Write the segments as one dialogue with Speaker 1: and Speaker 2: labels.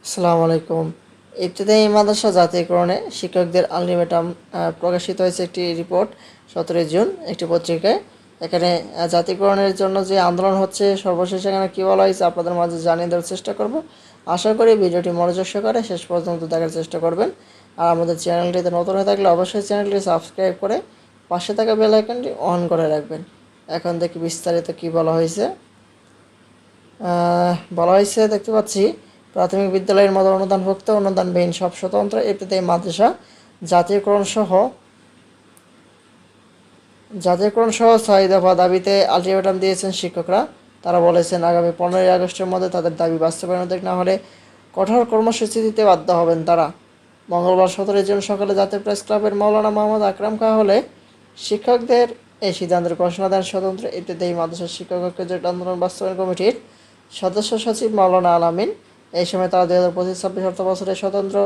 Speaker 1: আসসালামু আলাইকুম। ইবতেদায়ী মাদ্রাসা জাতীয়করণে শিক্ষকদের আলটিমেটাম প্রকাশিত হয়েছে একটি রিপোর্ট 17 জুন একটি পত্রিকায়। এখানে জাতীয়করণের জন্য যে আন্দোলন হচ্ছে সর্বশেষ এখানে কী বলা হয়েছে আপনাদের মাঝে জানিয়ে দেওয়ার চেষ্টা করব। আশা করি ভিডিওটি মনোযোগ সহকারে শেষ পর্যন্ত দেখার চেষ্টা করবেন। আর আমাদের চ্যানেলটিতে নতুন হয়ে থাকলে অবশ্যই চ্যানেলটি সাবস্ক্রাইব করে পাশে থাকা বেল আইকনটি অন করে রাখবেন। এখন দেখি বিস্তারিত কী বলা হয়েছে। দেখতে পাচ্ছি প্রাথমিক বিদ্যালয়ের মতো অনুদানভুক্ত অনুদানবিহীন সব স্বতন্ত্র ইবতেদায়ী মাদ্রাসা জাতীয়করণ সহ 6 দফা দাবিতে আলটিমেটাম দিয়েছেন শিক্ষকরা। তারা বলেছেন আগামী 15ই আগস্টের মধ্যে তাদের দাবি বাস্তবায়ন না হলে কঠোর কর্মসূচি দিতে বাধ্য হবেন তারা। মঙ্গলবার 17 জুন সকালে জাতীয় প্রেস ক্লাবের মাওলানা মোহাম্মদ আকরাম খাঁ হলে শিক্ষকদের এই সিদ্ধান্তের ঘোষণা দেন স্বতন্ত্র ইবতেদায়ী মাদ্রাসা শিক্ষক ঐক্য জোট আন্দোলন বাস্তবায়ন কমিটির সদস্য সচিব মাওলানা আলামিন। এই সময় তারা 2025-26 অর্থবছরে স্বতন্ত্র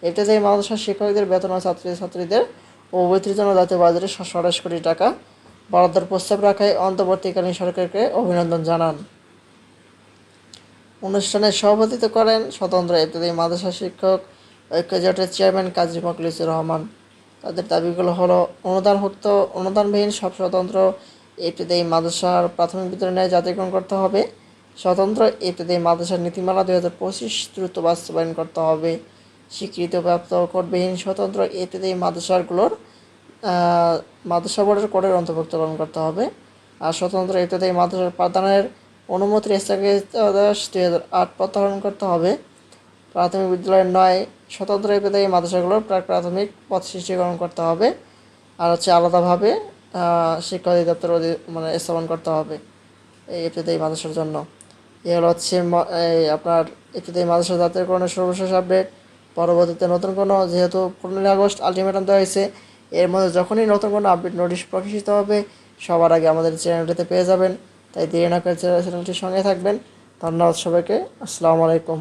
Speaker 1: ইবতেদায়ী মাদ্রাসার শিক্ষকদের বেতন ও ছাত্রছাত্রীদের প্রবৃত্তির জন্য জাতীয় বাজারে 27 কোটি টাকা বরাদ্দের প্রস্তাব রাখায় অন্তর্বর্তীকালীন সরকারকে অভিনন্দন জানান। অনুষ্ঠানে সভাপতিত্ব করেন স্বতন্ত্র ইবতেদায়ী মাদ্রাসা শিক্ষক ঐক্য জোটের চেয়ারম্যান কাজী মোখলেছুর রহমান। তাদের দাবিগুলো হলো অনুদানবিহীন সব স্বতন্ত্র ইবতেদায়ী মাদ্রাসার প্রাথমিক বিদ্যালয়ে জাতীয়করণ করতে হবে, স্বতন্ত্র ইবতেদায়ী মাদ্রাসার নীতিমালা 2025 দ্রুত বাস্তবায়ন করতে হবে, স্বীকৃতিপ্রাপ্ত কোডবিহীন স্বতন্ত্র ইবতেদায়ী মাদ্রাসাগুলোর মাদ্রাসা বোর্ডের কোডের অন্তর্ভুক্তকরণ করতে হবে, আর স্বতন্ত্র ইবতেদায়ী মাদ্রাসার প্রদানের অনুমতির স্থগিতাদেশ 2008 প্রত্যাহার করতে হবে। প্রাথমিক বিদ্যালয়ের 9 স্বতন্ত্র ইবতেদায়ী মাদ্রাসাগুলোর প্রাক-প্রাথমিক পদ সৃষ্টিকরণ করতে হবে, আর আলাদাভাবে শিক্ষা অধিদপ্তর স্থাপন করতে হবে এই ইবতেদায়ী মাদ্রাসার জন্য। এগুলো হচ্ছে আপনার ইবতেদায়ী মাদ্রাসা জাতীয়করণের সর্বশেষ আপডেট। পরবর্তীতে নতুন কোনো, যেহেতু 15 আগস্ট আলটিমেটাম দেওয়া হয়েছে, এর মধ্যে যখনই নতুন কোনো আপডেট নোটিশ প্রকাশিত হবে সবার আগে আমাদের চ্যানেলটিতে পেয়ে যাবেন। তাই দেরি না করে চ্যানেলটির সঙ্গে থাকবেন। ধন্যবাদ সবাইকে। আসসালামু আলাইকুম।